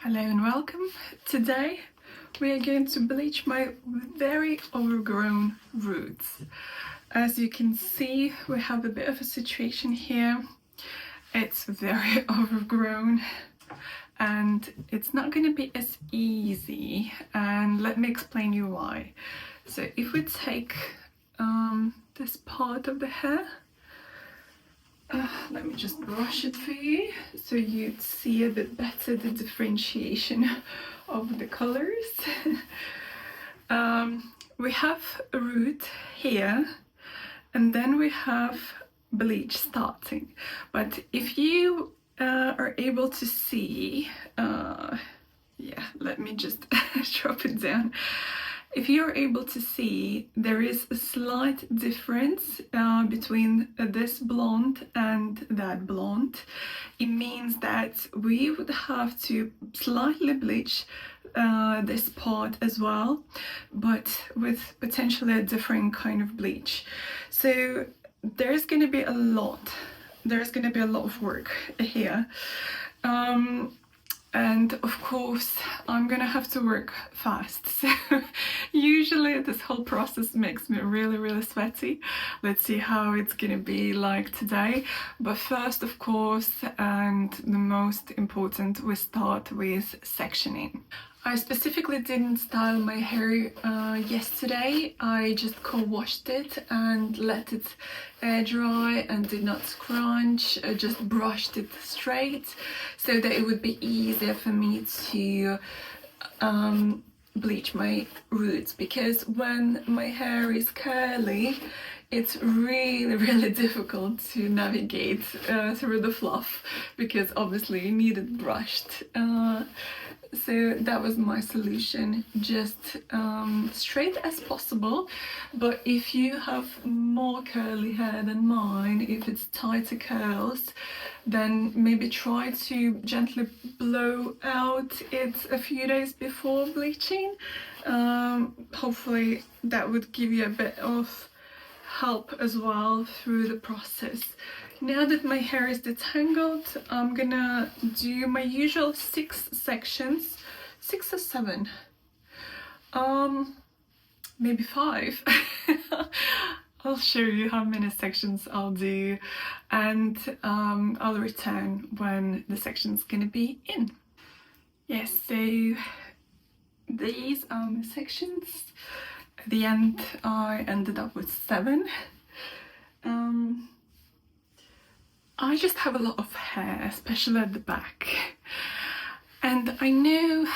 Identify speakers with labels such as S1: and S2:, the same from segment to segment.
S1: Hello and welcome. Today we are going to bleach my very overgrown roots. As you can see, we have a bit of a situation here. It's very overgrown and it's not going to be as easy, and let me explain you why. So if we take this part of the hair, let me just brush it for you so you'd see a bit better the differentiation of the colors. We have a root here and then we have bleach starting, but if you are able to see, let me just drop it down. If you're able to see, there is a slight difference between this blonde and that blonde. It means that we would have to slightly bleach this part as well, but with potentially a different kind of bleach. So there's going to be a lot of work here. And of course, I'm gonna have to work fast. So usually this whole process makes me really sweaty. Let's see how it's gonna be like today. But first, of course, and the most important, we start with sectioning. I specifically didn't style my hair yesterday. I just co-washed it and let it air dry and did not scrunch. I just brushed it straight so that it would be easier for me to bleach my roots, because when my hair is curly, it's really difficult to navigate through the fluff, because obviously you need it brushed. So that was my solution, just straight as possible. But if you have more curly hair than mine, if it's tighter curls, then maybe try to gently blow out it a few days before bleaching. Hopefully that would give you a bit of help as well through the process. Now that my hair is detangled, I'm gonna do my usual 6 sections, 6 or 7, maybe 5. I'll show you how many sections I'll do, and I'll return when the section's gonna be in. Yes, so these are my sections. At the end I ended up with 7. I just have a lot of hair, especially at the back, and I know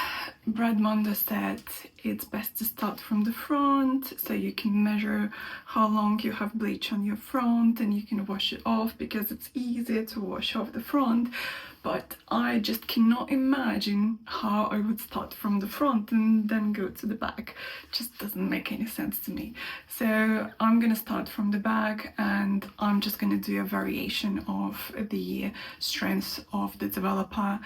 S1: Brad Mondo said it's best to start from the front so you can measure how long you have bleach on your front and you can wash it off, because it's easier to wash off the front. But I just cannot imagine how I would start from the front and then go to the back. It just doesn't make any sense to me. So I'm gonna start from the back, and I'm just gonna do a variation of the strength of the developer,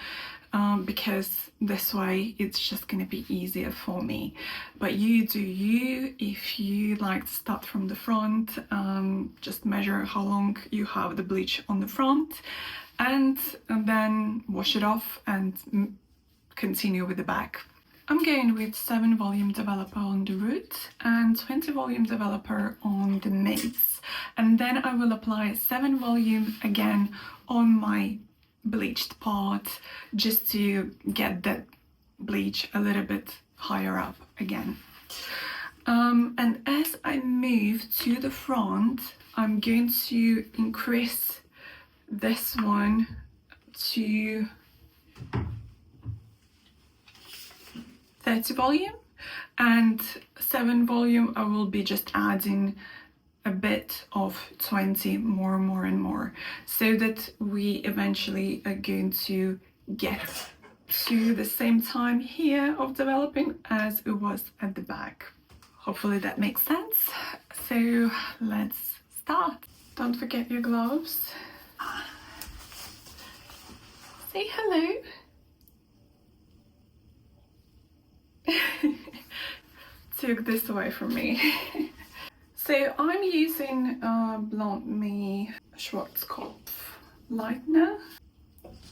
S1: because this way it's just gonna be easier for me. But you do you. If you like to start from the front, just measure how long you have the bleach on the front, and then wash it off and continue with the back. I'm going with 7 volume developer on the root and 20 volume developer on the mids, and then I will apply 7 volume again on my bleached part, just to get that bleach a little bit higher up again. And as I move to the front, I'm going to increase this one to 30 volume, and 7 volume I will be just adding a bit of 20 more, so that we eventually are going to get to the same time here of developing as it was at the back. Hopefully that makes sense. So let's start. Don't forget your gloves. Say hello. Took this away from me. So I'm using Blonde Me Schwarzkopf lightener.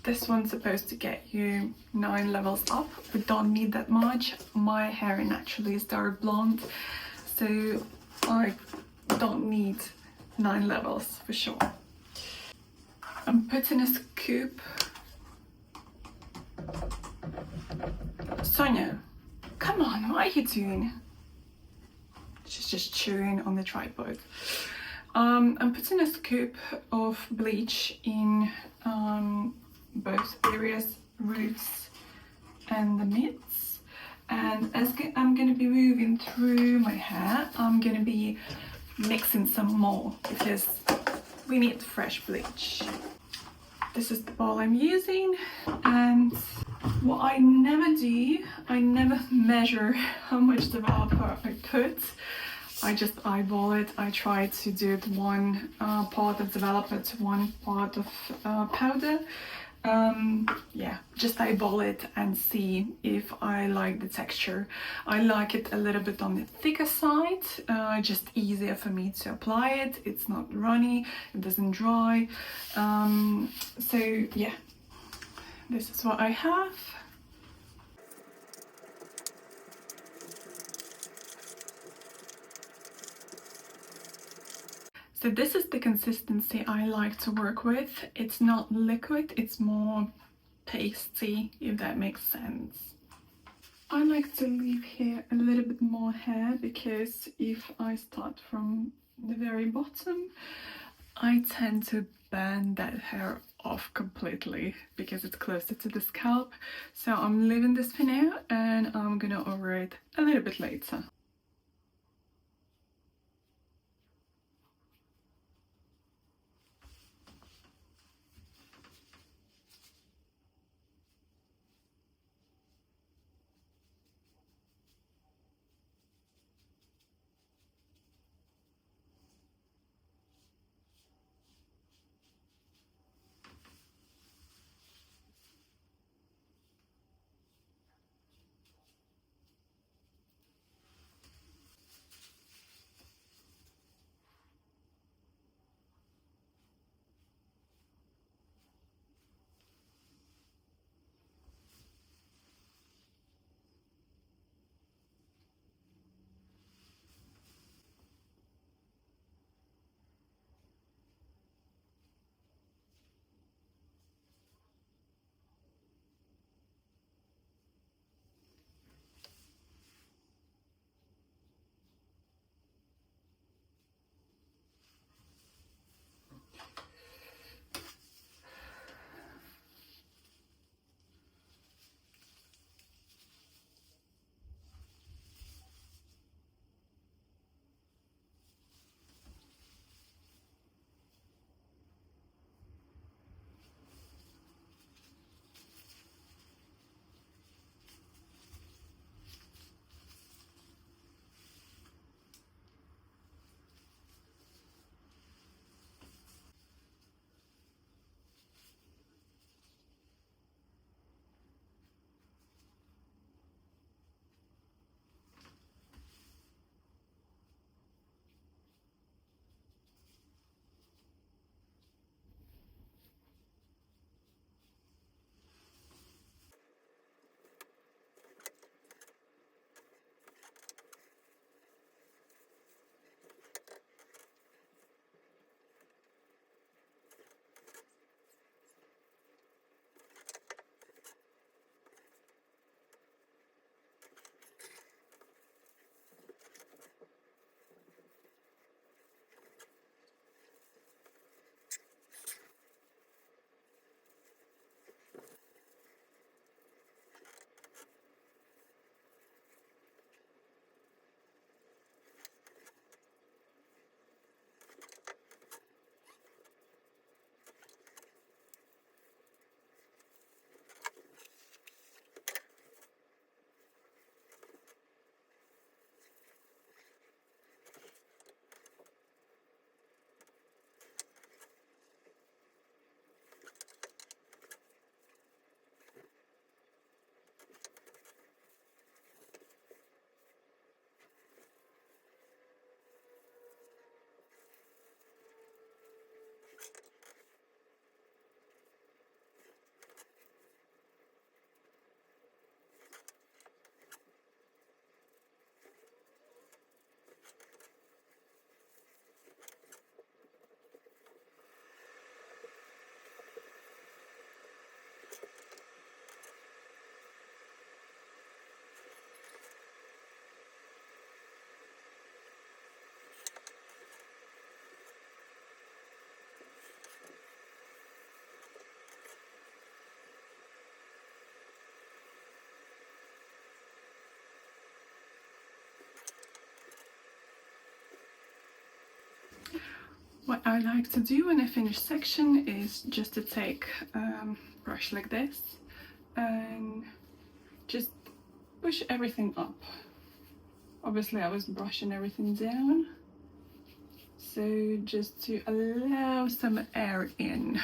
S1: This one's supposed to get you 9 levels up. We don't need that much. My hair naturally is dark blonde, so I don't need 9 levels for sure. I'm putting a scoop. Sonia, come on, what are you doing? She's just chewing on the tripod. I'm putting a scoop of bleach in both areas, roots and the midst. And as I'm going to be moving through my hair, I'm going to be mixing some more because we need fresh bleach. This is the bowl I'm using, and what I never do, I never measure how much developer I put. I just eyeball it. I try to do it one part of developer to one part of powder. Yeah, just eyeball it and see if I like the texture. I like it a little bit on the thicker side, just easier for me to apply it. It's not runny, it doesn't dry. So yeah, this is what I have. So this is the consistency I like to work with. It's not liquid, it's more pasty, if that makes sense. I like to leave here a little bit more hair because if I start from the very bottom, I tend to burn that hair off completely because it's closer to the scalp. So I'm leaving this for now and I'm gonna over it a little bit later. What I like to do when I finish section is just to take brush like this and just push everything up. Obviously I was brushing everything down, so just to allow some air in.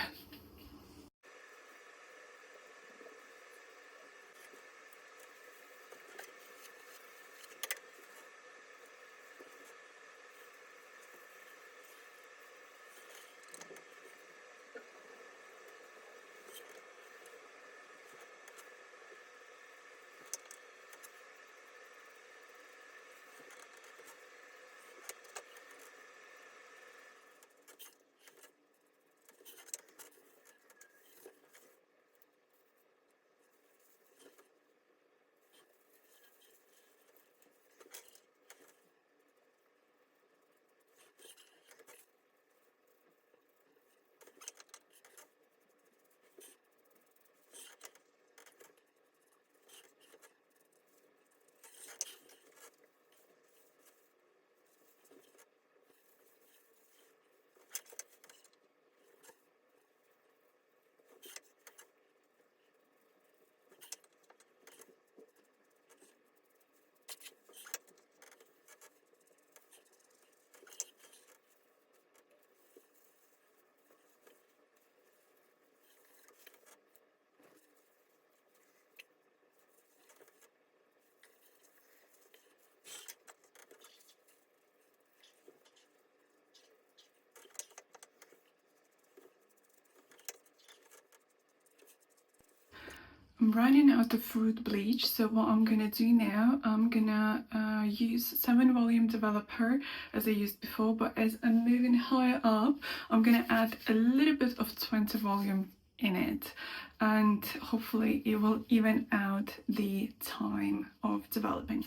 S1: I'm running out of fruit bleach, so what I'm gonna do now, I'm gonna use 7 volume developer as I used before, but as I'm moving higher up, I'm gonna add a little bit of 20 volume in it, and hopefully it will even out the time of developing.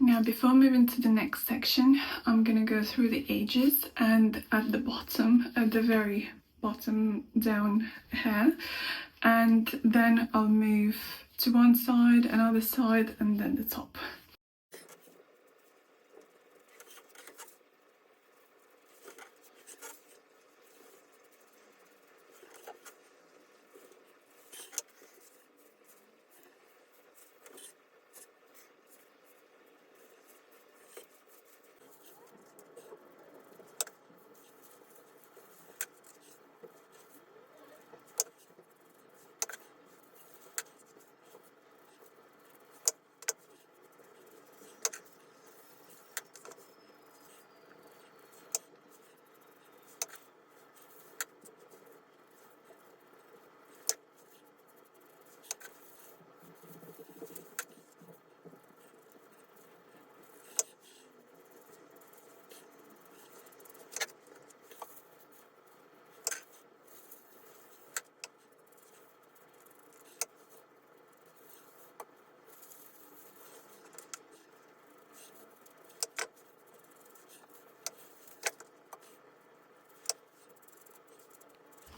S1: Now, before moving to the next section, I'm gonna go through the edges, and at the bottom, at the very bottom down here, and then I'll move to one side, another side, and then the top.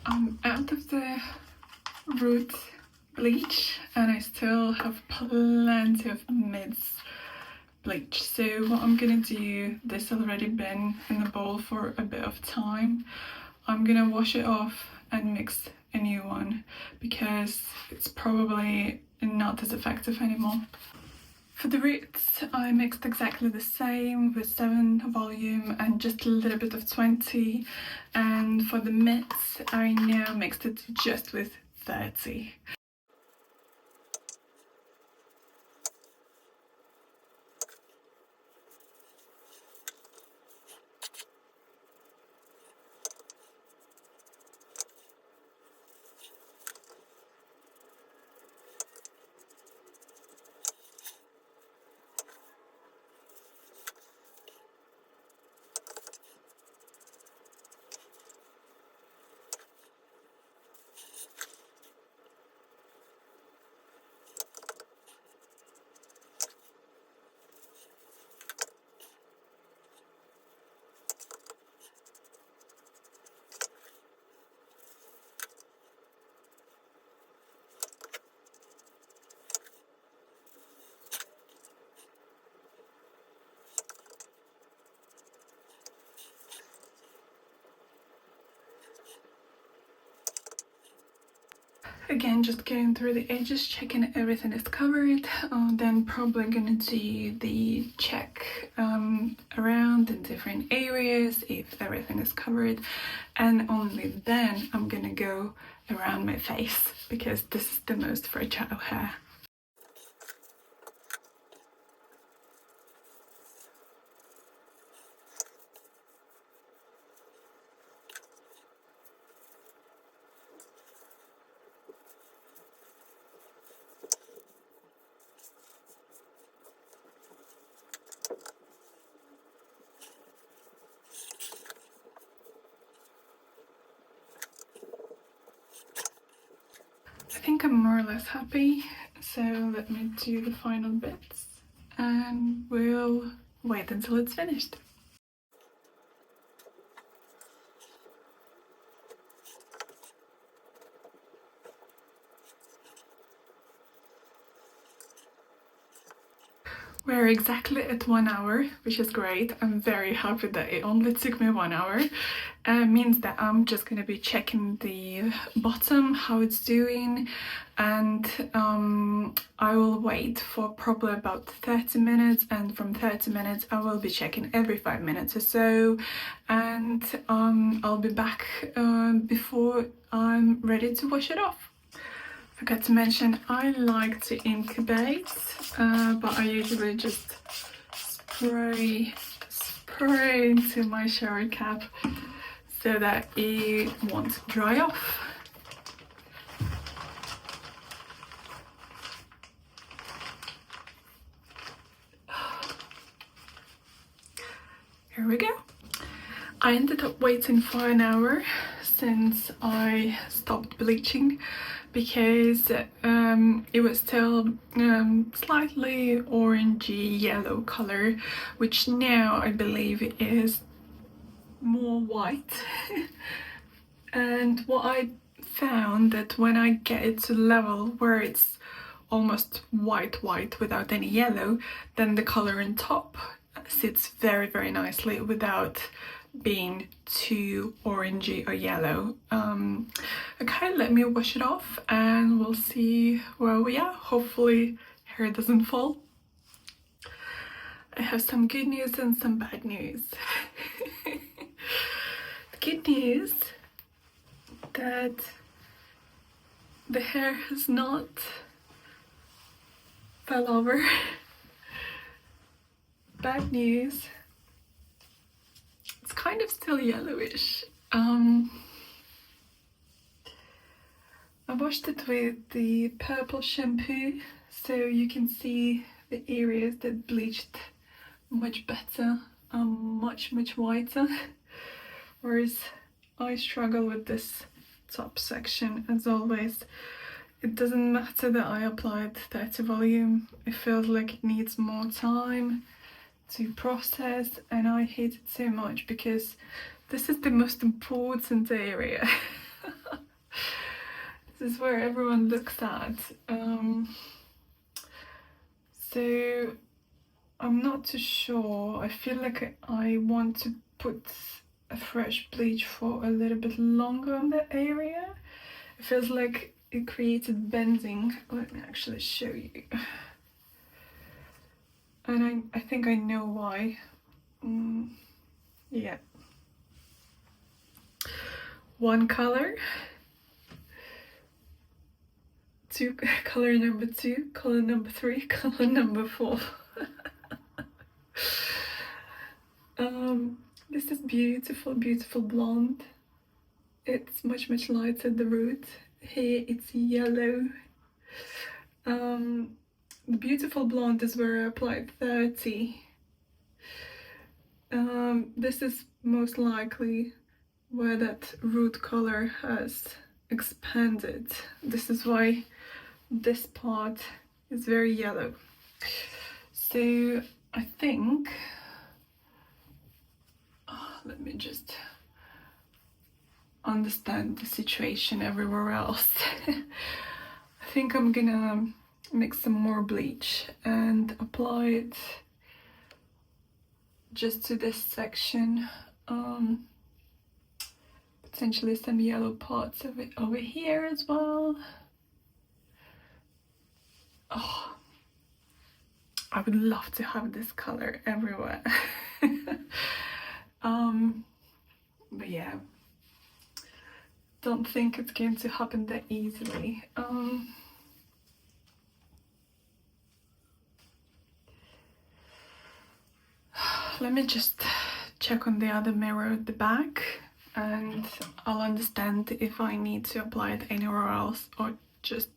S1: I'm out of the root bleach, and I still have plenty of mids bleach. So what I'm gonna do, this has already been in the bowl for a bit of time. I'm gonna wash it off and mix a new one because it's probably not as effective anymore. For the roots, I mixed exactly the same with 7 volume and just a little bit of 20. And for the mitts, I now mixed it just with 30. Again, just going through the edges, checking everything is covered. Then probably gonna do the check around the different areas if everything is covered, and only then I'm gonna go around my face because this is the most fragile hair. I think I'm more or less happy, so let me do the final bits and we'll wait until it's finished. We're exactly at 1 hour, which is great. I'm very happy that it only took me 1 hour. Means that I'm just gonna be checking the bottom, how it's doing, and I will wait for probably about 30 minutes, and from 30 minutes I will be checking every 5 minutes or so, and I'll be back before I'm ready to wash it off. Forgot to mention, I like to incubate, but I usually just spray into my shower cap so that it won't dry off. Here we go. I ended up waiting for an hour since I stopped bleaching because it was still slightly orangey yellow color, which now I believe is more white. And what I found that when I get it to the level where it's almost white without any yellow, then the color on top sits very nicely without being too orangey or yellow. Okay, let me wash it off and we'll see where we are. Hopefully hair doesn't fall. I have some good news and some bad news. The good news that the hair has not fell over. Bad news, it's kind of still yellowish. I washed it with the purple shampoo, so you can see the areas that bleached much better, much whiter, whereas I struggle with this top section as always. It doesn't matter that I applied 30 volume, it feels like it needs more time to process, and I hate it so much because this is the most important area. This is where everyone looks at. So I'm not too sure. I feel like I want to put a fresh bleach for a little bit longer on that area. It feels like it created bending. Let me actually show you. And I think I know why. Yeah. One color. Color number 2, color number 3, color number 4. This is beautiful, beautiful blonde. It's much lighter at the root. Here it's yellow. The beautiful blonde is where I applied 30. This is most likely where that root color has expanded. This is why this part is very yellow. So I think, let me just understand the situation everywhere else. I think I'm gonna mix some more bleach and apply it just to this section. Potentially some yellow parts of it over here as well. Oh, I would love to have this color everywhere. But yeah, don't think it's going to happen that easily. Let me just check on the other mirror at the back and I'll understand if I need to apply it anywhere else or just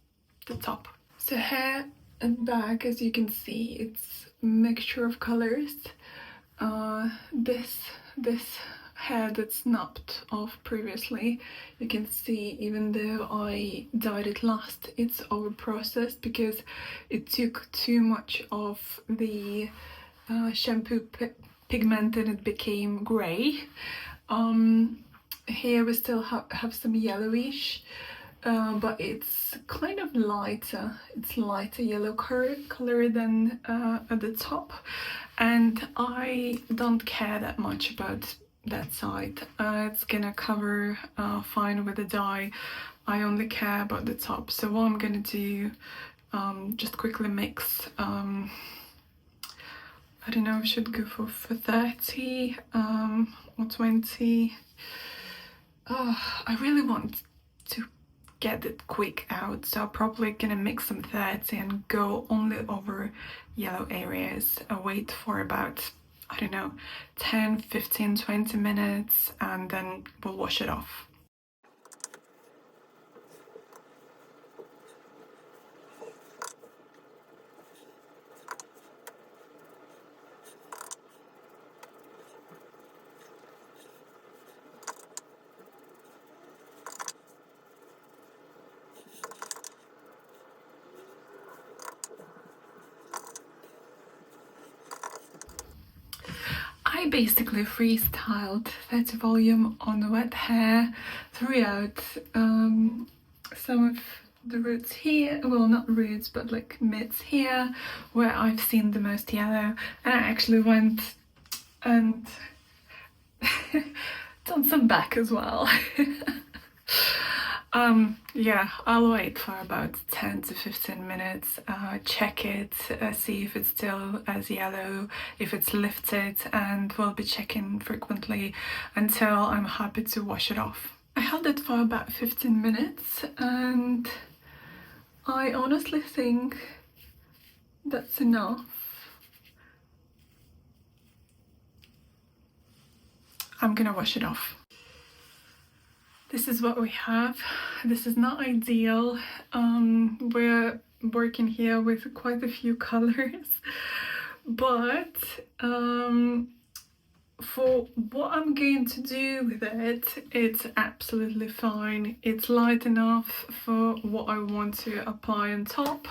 S1: the top. So here and back, as you can see, it's a mixture of colors. This hair that snapped off previously, you can see even though I dyed it last, it's over processed because it took too much of the shampoo pigment and it became grey. Here we still have some yellowish, but it's kind of lighter. It's lighter yellow color than at the top, and I don't care that much about that side. It's gonna cover fine with the dye. I only care about the top. So what I'm gonna do, just quickly mix. I don't know, I should go for 30 or 20. I really want to get it quick out, so I'm probably gonna mix some 30 and go only over yellow areas. Wait for about, I don't know, 10, 15, 20 minutes and then we'll wash it off. I basically freestyled 30 volume on the wet hair throughout some of the roots here, well not roots but like mids here where I've seen the most yellow, and I actually went and done some back as well. Yeah, I'll wait for about 10 to 15 minutes, check it, see if it's still as yellow, if it's lifted, and we'll be checking frequently until I'm happy to wash it off. I held it for about 15 minutes and I honestly think that's enough. I'm gonna wash it off. This is what we have. This is not ideal. We're working here with quite a few colors, but for what I'm going to do with it, it's absolutely fine. It's light enough for what I want to apply on top.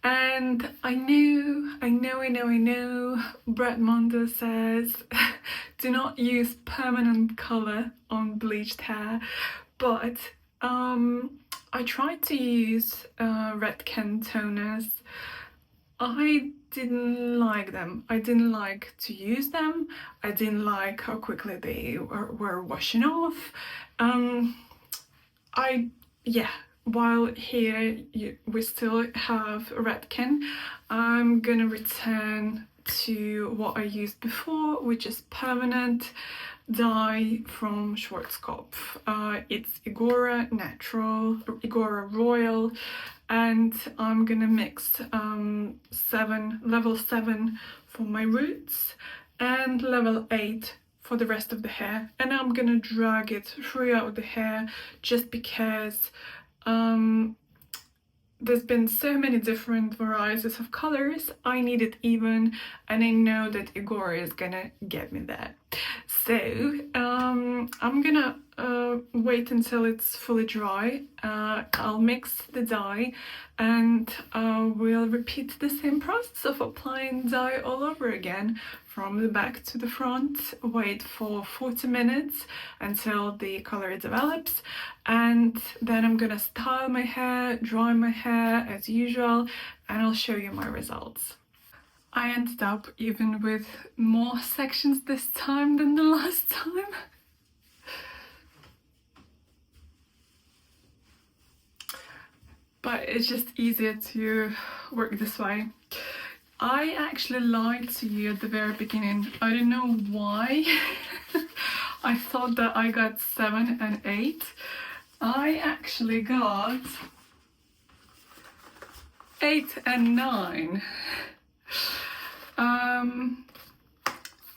S1: And I know, Brad Mondo says do not use permanent colour on bleached hair, but I tried to use red can toners. I didn't like them. I didn't like to use them. I didn't like how quickly they were washing off. Um, I, yeah, while here we still have Redken, I'm gonna return to what I used before, which is permanent dye from Schwarzkopf. It's Igora Natural, Igora Royal, and I'm gonna mix level 7 for my roots and level 8 for the rest of the hair, and I'm gonna drag it throughout the hair just because there's been so many different varieties of colors. I need it even, and I know that Igor is gonna get me there. So I'm gonna wait until it's fully dry. I'll mix the dye, and we'll repeat the same process of applying dye all over again, from the back to the front. Wait for 40 minutes until the color develops, and then I'm gonna style my hair, dry my hair as usual, and I'll show you my results. I ended up even with more sections this time than the last time. But it's just easier to work this way. I actually lied to you at the very beginning. I don't know why. I thought that I got 7 and 8. I actually got 8 and 9.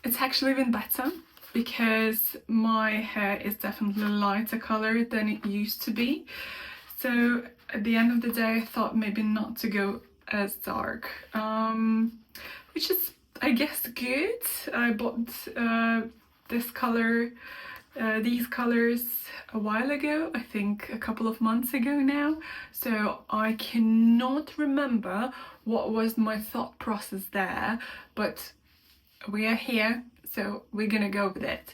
S1: It's actually even better because my hair is definitely lighter color than it used to be. So at the end of the day, I thought maybe not to go as dark, which is, I guess, good. I bought this color, these colors a while ago, I think a couple of months ago now, so I cannot remember what was my thought process there, but we are here, so we're gonna go with it.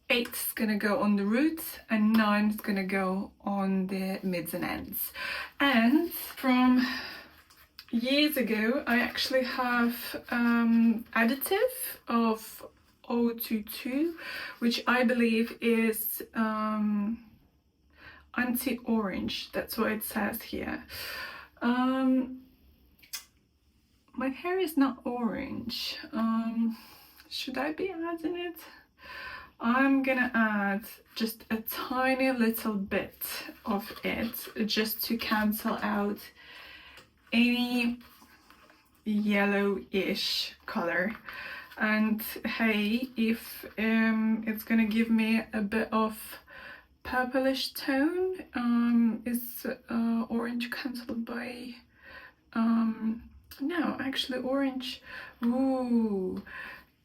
S1: 8 is gonna go on the roots and 9 is gonna go on the mids and ends. And from years ago, I actually have additive of 022, which I believe is anti-orange. That's what it says here. My hair is not orange. Should I be adding it? I'm gonna add just a tiny little bit of it just to cancel out any yellowish color. And hey, if it's gonna give me a bit of purplish tone, is orange cancelled by no, actually orange. Ooh,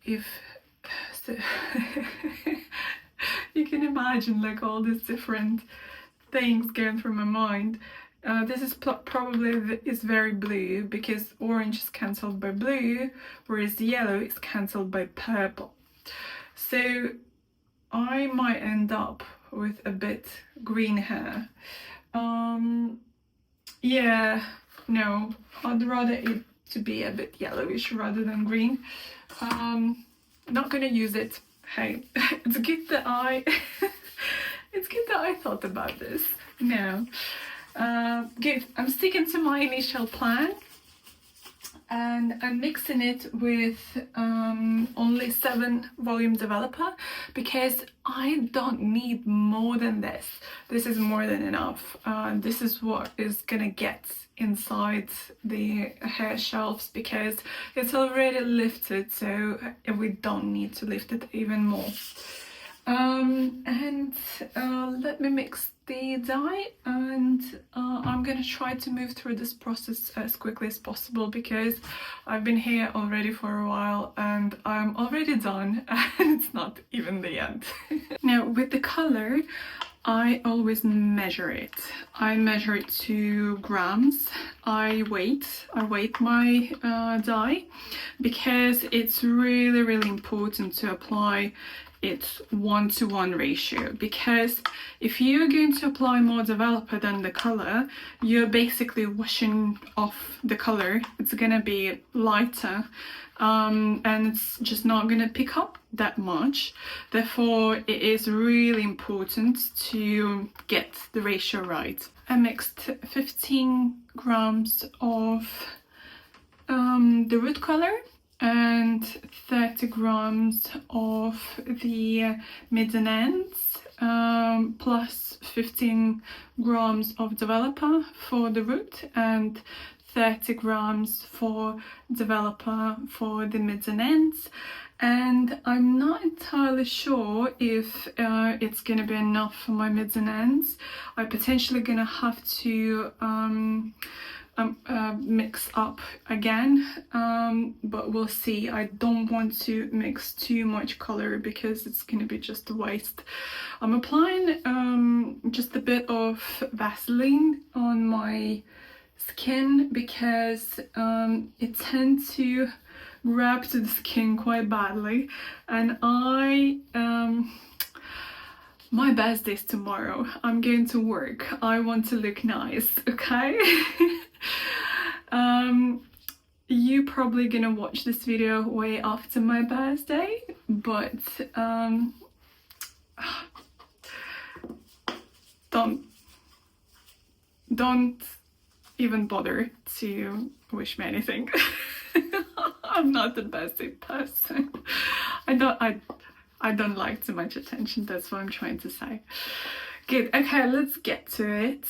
S1: if so you can imagine like all these different things going through my mind. This is probably is very blue because orange is cancelled by blue, whereas yellow is cancelled by purple. So I might end up with a bit green hair. Yeah, no, I'd rather it to be a bit yellowish rather than green. Not gonna use it. Hey, it's good that I it's good that I thought about this. No. Good. I'm sticking to my initial plan, and I'm mixing it with only 7 volume developer because I don't need more than this. This is more than enough. This is what is gonna get inside the hair shelves because it's already lifted, so we don't need to lift it even more. Let me mix the dye, and I'm gonna try to move through this process as quickly as possible because I've been here already for a while and I'm already done and it's not even the end. Now with the color, I always measure it. I measure it to grams. I weight my dye because it's really important to apply it's 1:1 ratio, because if you're going to apply more developer than the color, you're basically washing off the color. It's gonna be lighter, and it's just not gonna pick up that much. Therefore, it is really important to get the ratio right. I mixed 15 grams of the root color and 30 grams of the mids and ends, plus 15 grams of developer for the root and 30 grams for developer for the mids and ends. And I'm not entirely sure if it's gonna be enough for my mids and ends. I'm potentially gonna have to mix up again, but we'll see. I don't want to mix too much color because it's gonna be just a waste. I'm applying just a bit of Vaseline on my skin because it tends to grab to the skin quite badly, and my birthday's tomorrow. I'm going to work. I want to look nice, okay? You probably gonna watch this video way after my birthday, but don't even bother to wish me anything. I'm not the birthday person. I don't like too much attention, that's what I'm trying to say. Good, okay, let's get to it.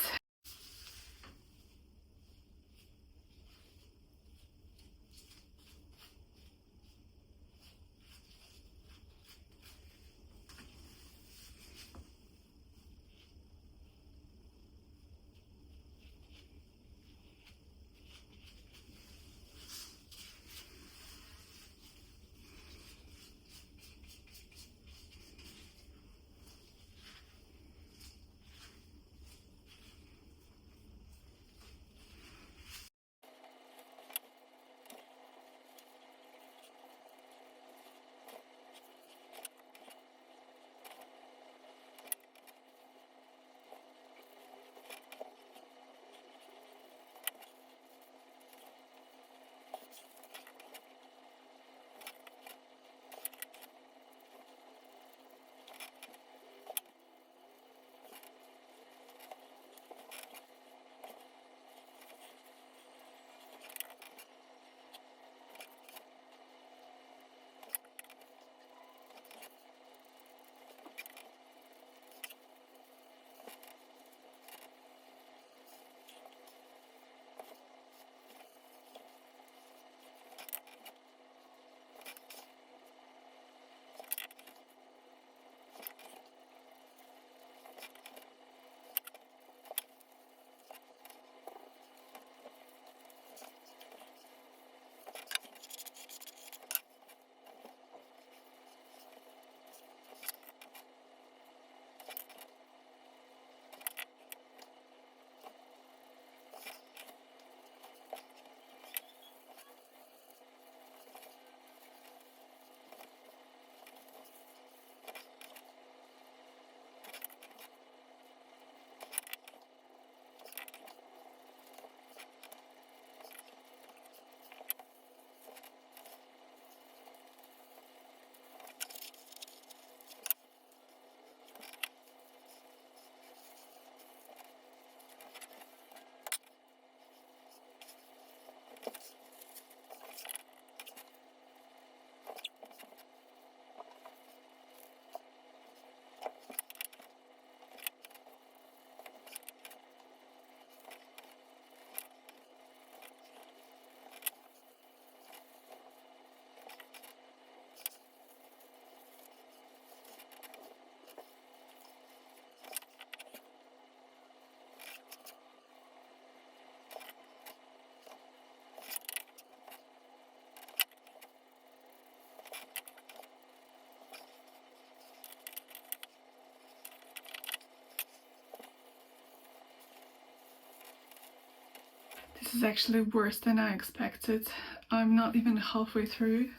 S1: This is actually worse than I expected. I'm not even halfway through.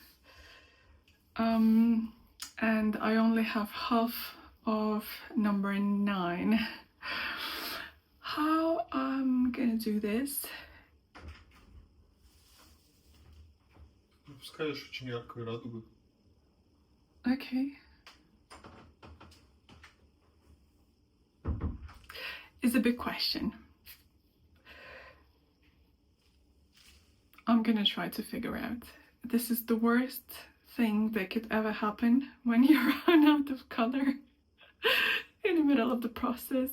S1: and I only have half of number 9. How I'm gonna do this?
S2: Впускаешь очень яркую радугу.
S1: Okay. It's a big question. I'm gonna try to figure out. This is the worst thing that could ever happen when you run out of color in the middle of the process.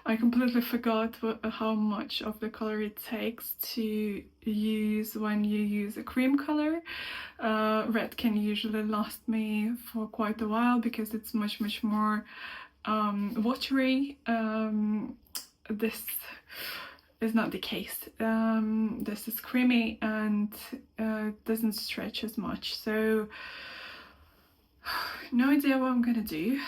S1: I completely forgot how much of the color it takes to use when you use a cream color. Red can usually last me for quite a while because it's much more watery. This is not the case. This is creamy and doesn't stretch as much, so no idea what I'm gonna do.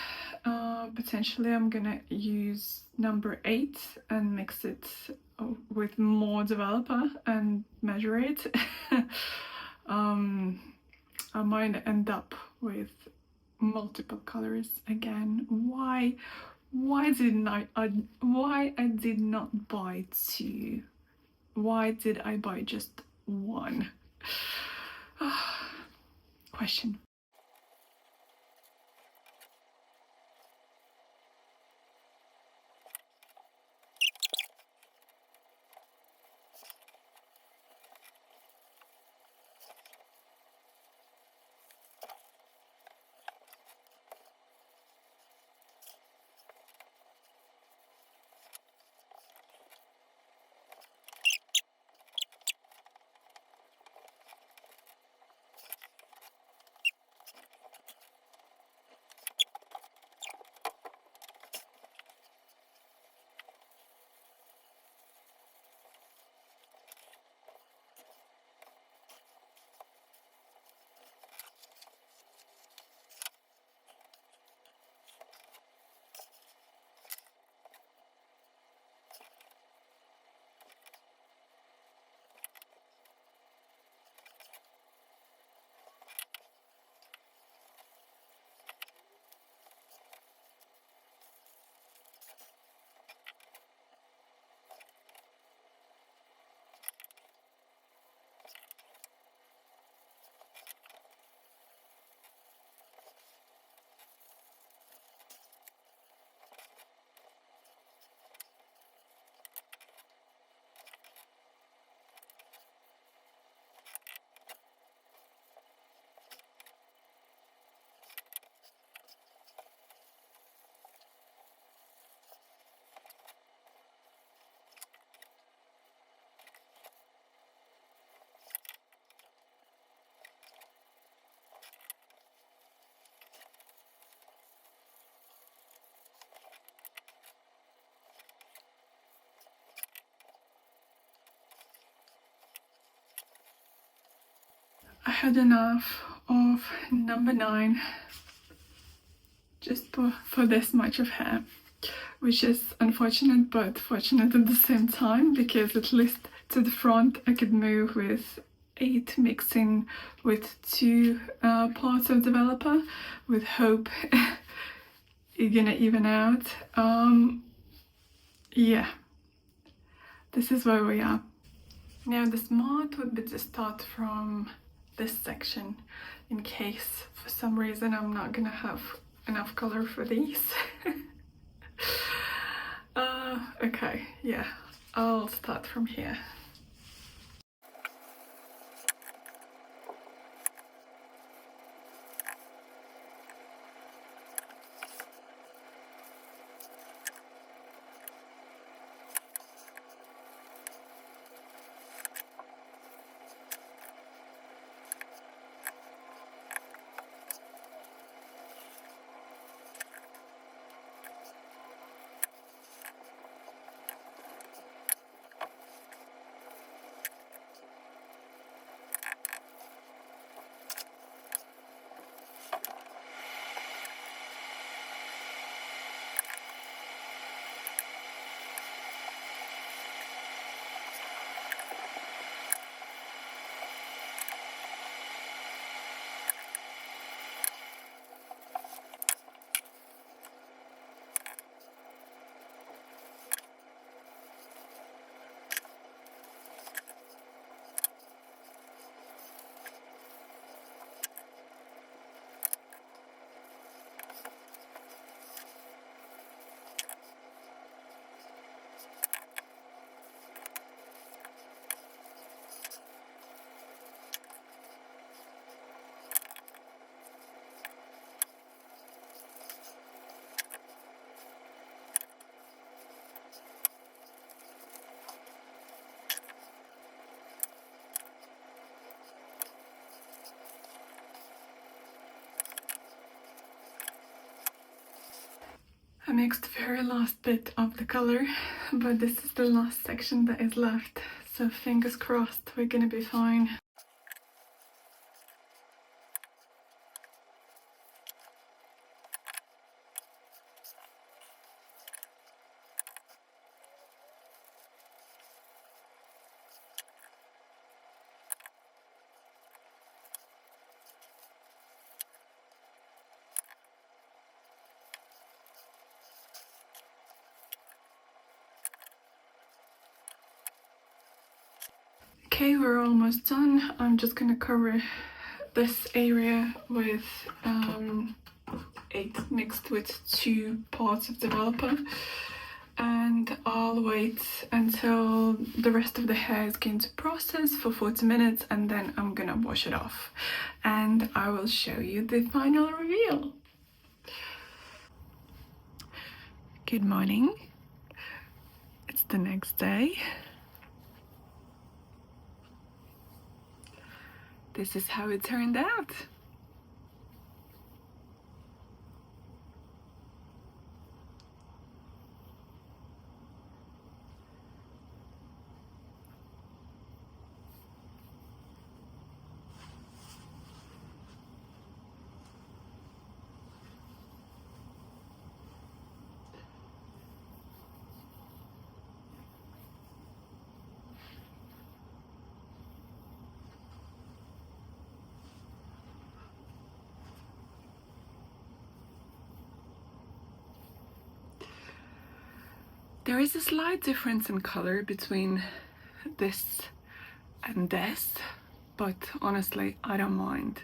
S1: Potentially I'm gonna use number 8 and mix it with more developer and measure it. I might end up with multiple colors again. Why didn't why I did not buy 2? Why did I buy just 1? Question. I had enough of number 9 just for this much of hair, which is unfortunate but fortunate at the same time, because at least to the front I could move with 8 mixing with 2 parts of developer, with hope you're gonna even out. Yeah, this is where we are. Now the smart would be to start from this section, in case for some reason I'm not gonna have enough color for these. Okay, yeah, I'll start from here. mixed the very last bit of the color, but this is the last section that is left, so fingers crossed we're gonna be fine. Okay, we're almost done. I'm just gonna cover this area with 8 mixed with 2 parts of developer, and I'll wait until the rest of the hair is going to process for 40 minutes, and then I'm gonna wash it off and I will show you the final reveal. Good morning. It's the next day. This is how it turned out. There is a slight difference in color between this and this, but honestly, I don't mind.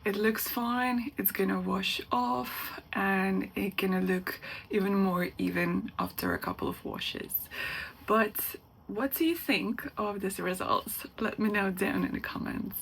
S1: It looks fine, it's gonna wash off, and it's gonna look even more even after a couple of washes. But what do you think of these results? Let me know down in the comments.